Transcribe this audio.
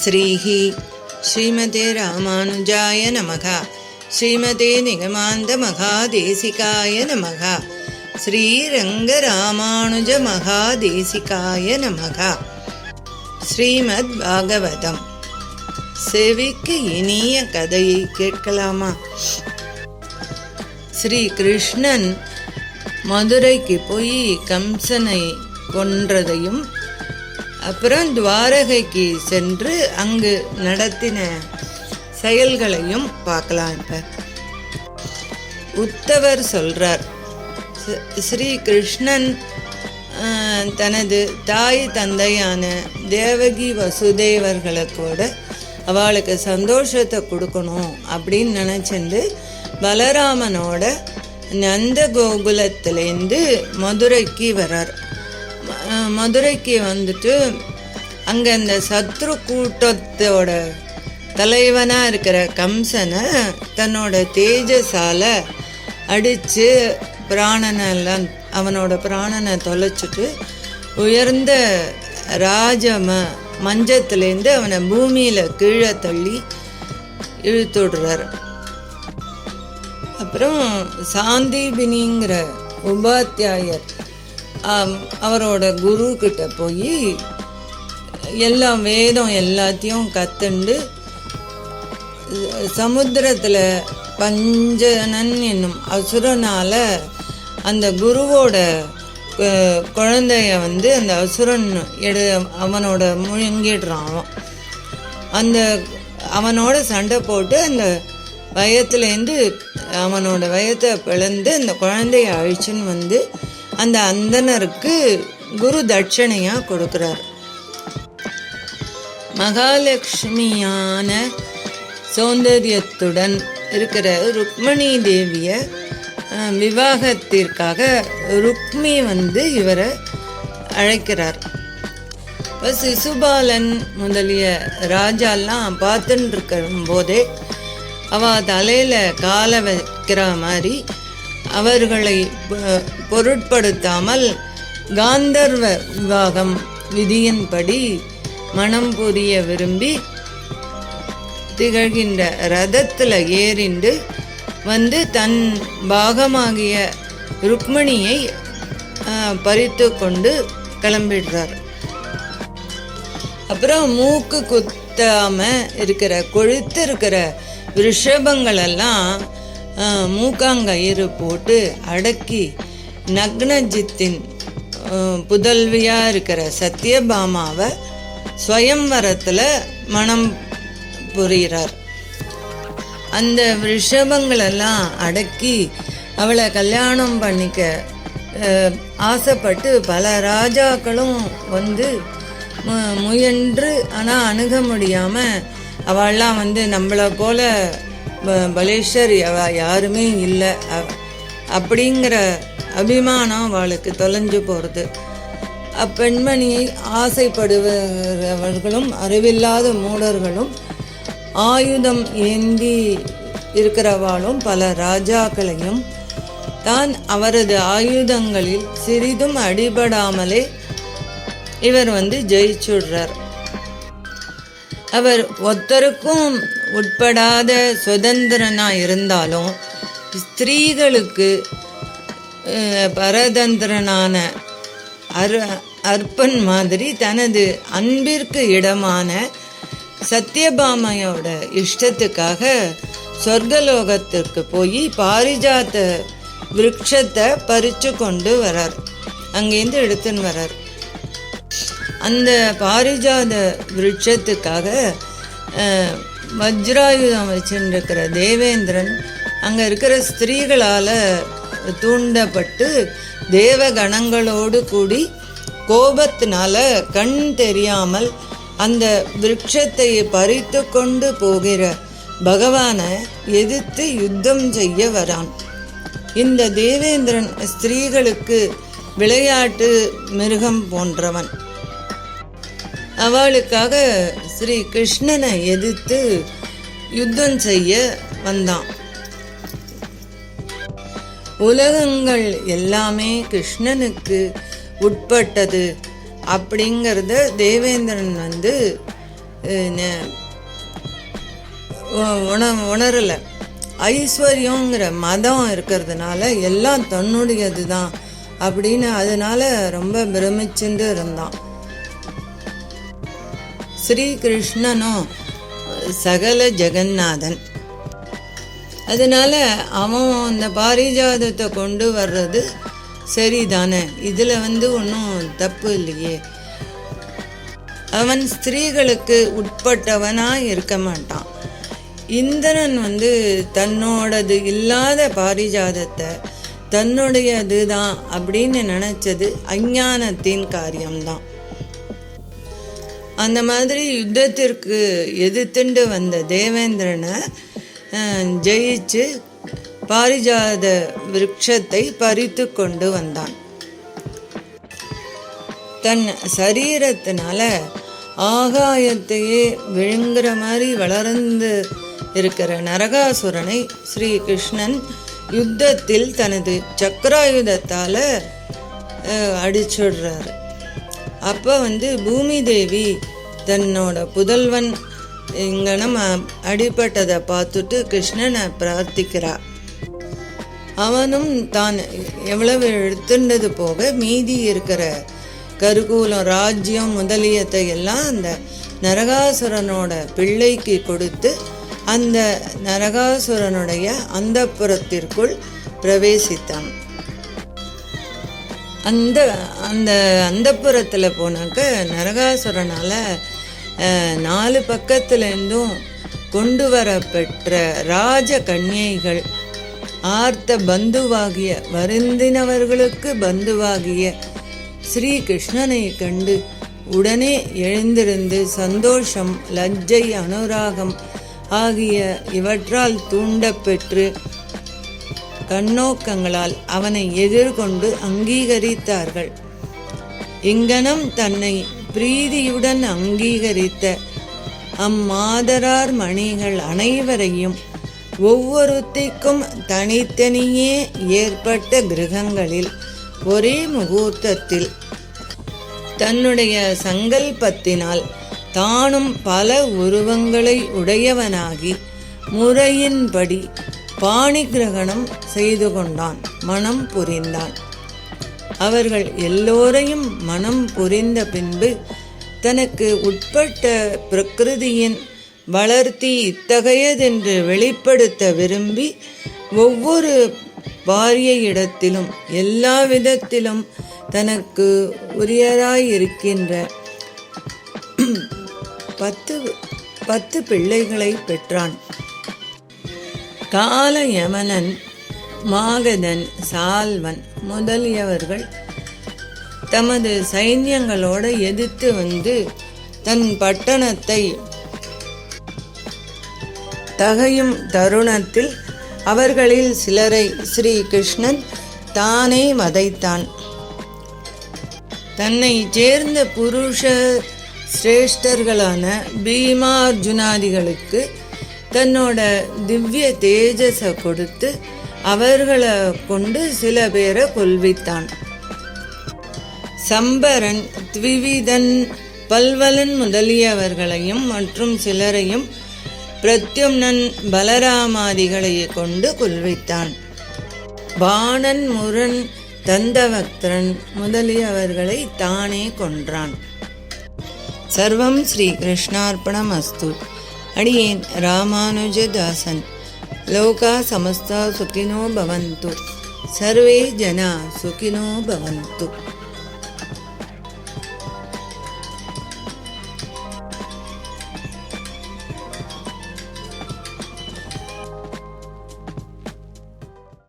ஸ்ரீஹி ஸ்ரீமதே ராமானுஜாய நமக. ஸ்ரீமதே நிகமாந்த மகாதேசிகாய நமக. ஸ்ரீரங்க ராமானுஜ மகாதேசிகாய நமக. ஸ்ரீமத் பாகவதம். செவிக்கு இனிய கதையை கேட்கலாமா? ஸ்ரீ கிருஷ்ணன் மதுரைக்கு போய் கம்சனை கொன்றதையும் அப்புறம் துவாரகைக்கு சென்று அங்கு நடத்தின செயல்களையும் பார்க்கலாம். இப்ப உத்தவர் சொல்றார், ஸ்ரீ கிருஷ்ணன் தனது தாய் தந்தையான தேவகி வசுதேவர்களுக்கூட அவளுக்கு சந்தோஷத்தை கொடுக்கணும் அப்படின்னு நினச்சிருந்து பலராமனோட நந்த கோகுலத்திலேருந்து மதுரைக்கு வரார். மதுரைக்கு வந்துட்டு அங்கே அந்த சத்ரு கூட்டத்தோட தலைவனாக இருக்கிற கம்சனை தன்னோட தேஜஸால் அடித்து பிராணனெல்லாம் அவனோட பிராணனை தொலைச்சிட்டு உயர்ந்த மஞ்சத்துலேருந்து அவனை பூமியில் கீழே தள்ளி இழுத்துடுறார். அப்புறம் சாந்தீபினிங்கிற உபாத்தியாயர் அவரோட குரு கிட்ட போய் எல்லாம் வேதம் எல்லாத்தையும் கற்றுண்டு சமுத்திரத்தில் பஞ்சனன் என்னும் அசுரனால் அந்த குருவோட குழந்தைய அந்த அசுரன் அவனோட முழுங்கிடுறான். அவனோட சண்டை போட்டு அந்த வயத்துலேருந்து அவனோட வயத்தை பிளந்து அந்த குழந்தைய அழிச்சுன்னு அந்த அந்தனருக்கு குரு தட்சணையாக கொடுக்குறார். மகாலட்சுமியான சௌந்தரியத்துடன் இருக்கிற ருக்மணி தேவியை விவாகத்திற்காக ருக்மி இவரை அழைக்கிறார். இப்போ சிசுபாலன் முதலிய ராஜாலாம் பார்த்துட்டு இருக்கும் போதே அவள் தலையில் காலை வைக்கிற மாதிரி அவர்களை பொருட்படுத்தாமல் காந்தர்வ விவாகம் விதியின்படி மனம் புரிய விரும்பி திகழ்கின்ற ரதத்தில் ஏறிண்டு தன் பாகமாகிய ருக்மணியை பறித்து கொண்டு கிளம்பிடுறார். அப்புறம் மூக்கு குத்தாம இருக்கிற கொழுத்து இருக்கிற ரிஷபங்களெல்லாம் மூக்காங்கயிறு போட்டு அடக்கி நக்னஜித்தின் புதல்வியாக இருக்கிற சத்யபாமாவை ஸ்வயம்வரத்தில் மனம் புரிகிறார். அந்த ரிஷபங்களெல்லாம் அடக்கி அவளை கல்யாணம் பண்ணிக்க ஆசைப்பட்டு பல ராஜாக்களும் முயன்று ஆனால் அணுக முடியாமல் அவள்லாம் நம்மளை போல பலேஸ்வரி யாருமே இல்லை அப்படிங்கிற அபிமானம் அவளுக்கு தொலைஞ்சு போகிறது. அப்பெண்மணியை ஆசைப்படுபவர்களும் அறிவில்லாத மூடர்களும் ஆயுதம் ஏந்தி இருக்கிறவாளும் பல ராஜாக்களையும் தான் அவரது ஆயுதங்களில் சிறிதும் அடிபடாமலே இவர் ஜெயிச்சுடுறார். அவர் ஒருத்தருக்கும் உட்படாத சுதந்திரனாக இருந்தாலும் ஸ்திரீகளுக்கு பரதந்திரனான அர்ப்பன் மாதிரி தனது அன்பிற்கு இடமான சத்யபாமையோட இஷ்டத்துக்காக சொர்க்கலோகத்திற்கு போய் பாரிஜாத விருட்சத்தை பறித்து கொண்டு வரார். அங்கேருந்து எடுத்துன்னு வரார். அந்த பாரிஜாத விருட்சத்துக்காக வஜ்ராயுதம் வச்சுருக்கிற தேவேந்திரன் அங்கே இருக்கிற ஸ்திரீகளால் தூண்டப்பட்டு தேவகணங்களோடு கூடி கோபத்தினால கண் தெரியாமல் அந்த விருட்சத்தை பறித்து கொண்டு போகிற பகவானை எதிர்த்து யுத்தம் செய்ய வரான். இந்த தேவேந்திரன் ஸ்திரீகளுக்கு விளையாட்டு மிருகம் போன்றவன். அவளுக்காக ஸ்ரீ கிருஷ்ணனை எதிர்த்து யுத்தம் செய்ய வந்தான். உலகங்கள் எல்லாமே கிருஷ்ணனுக்கு உட்பட்டது அப்படிங்கிறத தேவேந்திரன் உணரலை. ஐஸ்வர்யங்கிற மதம் இருக்கிறதுனால எல்லாம் தன்னுடையது தான் அப்படின்னு அதனால ரொம்ப பிரமிச்சுட்டு இருந்தான். ஸ்ரீகிருஷ்ணனும் சகல ஜெகநாதன். அதனால அவன் அந்த பாரிஜாதத்தை கொண்டு வர்றது சரிதானே, இதில் ஒன்றும் தப்பு இல்லையே. அவன் ஸ்திரீகளுக்கு உட்பட்டவனாக இருக்க மாட்டான். இந்திரன் தன்னோடது இல்லாத பாரிஜாதத்தை தன்னுடையது தான் அப்படின்னு நினச்சது அஞ்ஞானத்தின் காரியம்தான். அந்த மாதிரி யுத்தத்திற்கு எதிர்த்துண்டு வந்த தேவேந்திரனை ஜெயிச்சு பாரிஜாத விருட்சத்தை பறித்து கொண்டு வந்தான். தன் சரீரத்தினால ஆகாயத்தையே விழுங்குற மாதிரி வளர்ந்து இருக்கிற நரகாசுரனை ஸ்ரீ கிருஷ்ணன் யுத்தத்தில் தனது சக்கராயுதத்தால் அடிச்சுடுறாரு. அப்போ பூமி தேவி தன்னோட புதல்வன் இங்கனம் அடிப்பட்டதை பார்த்துட்டு கிருஷ்ணனை பிரார்த்திக்கிறா. அவனும் தான் எவ்வளவு எடுத்துண்டது போக மீதி இருக்கிற கருகூலம், ராஜ்யம் முதலியத்தை எல்லாம் அந்த நரகாசுரனோட பிள்ளைக்கு கொடுத்து அந்த நரகாசுரனுடைய அந்தப்புரத்திற்குள் பிரவேசித்தான். அந்த அந்தப்புரத்தில் போனாக்க நரகாசுரனால் 4 பக்கத்துலேருந்தும் கொண்டு வரப்பெற்ற ராஜ கன்னிகைகள் ஆர்த்த பந்துவாகிய வருந்தினவர்களுக்கு பந்துவாகிய ஸ்ரீ கிருஷ்ணனை கண்டு உடனே எழுந்திருந்து சந்தோஷம், லஜ்ஜை, அனுராகம் ஆகிய இவற்றால் தூண்டப்பெற்று கண்ணோக்கங்களால் அவனை எதிர்கொண்டு அங்கீகரித்தார்கள். இங்கனம் தன்னை பிரீதியுடன் அங்கீகரித்த அம்மாதரார் மணிகள் அனைவரையும் ஒவ்வொருத்திக்கும் தனித்தனியே ஏற்பட்ட கிரகங்களில் ஒரே முகூர்த்தத்தில் தன்னுடைய சங்கல்பத்தினால் தானும் பல உருவங்களை உடையவனாகி முறையின்படி பாணி கிரகணம் செய்து கொண்டான், மனம் புரிந்தான். அவர்கள் எல்லோரையும் மனம் புரிந்த பின்பு தனக்கு உட்பட்ட பிரகிருதியின் வளர்த்தி இத்தகையதென்று வெளிப்படுத்த விரும்பி ஒவ்வொரு பாரியையிடத்திலும் எல்லா விதத்திலும் தனக்கு உரியராயிருக்கின்ற 10 பிள்ளைகளை பெற்றான். கால யமனன், மாகதன், சால்வன் முதலியவர்கள் தமது சைன்யங்களோடு எதிர்த்து தன் பட்டணத்தை தகையும் தருணத்தில் அவர்களில் சிலரை ஸ்ரீ கிருஷ்ணன் தானே வதைத்தான். தன்னை சேர்ந்த புருஷ சிரேஷ்டர்களான பீமார்ஜுனாதிகளுக்கு தன்னோட திவ்ய தேஜஸை கொடுத்து அவர்களை கொண்டு சில பேரை கொல்வித்தான். சம்பரன், த்விவிதன், பல்வலன் முதலியவர்களையும் மற்றும் சிலரையும் பிரத்யும்னன், பலராமாதிகளை கொண்டு கொல்வித்தான். பாணன், முரன், தந்தவக்திரன் முதலியவர்களை தானே கொன்றான். சர்வம் ஸ்ரீ கிருஷ்ணார்ப்பணம் அஸ்து. அடியேன் ராமானுஜதாசன். லோகா சமஸ்தா சுகினோ பவந்து. சர்வே ஜனா சுகினோ பவந்து.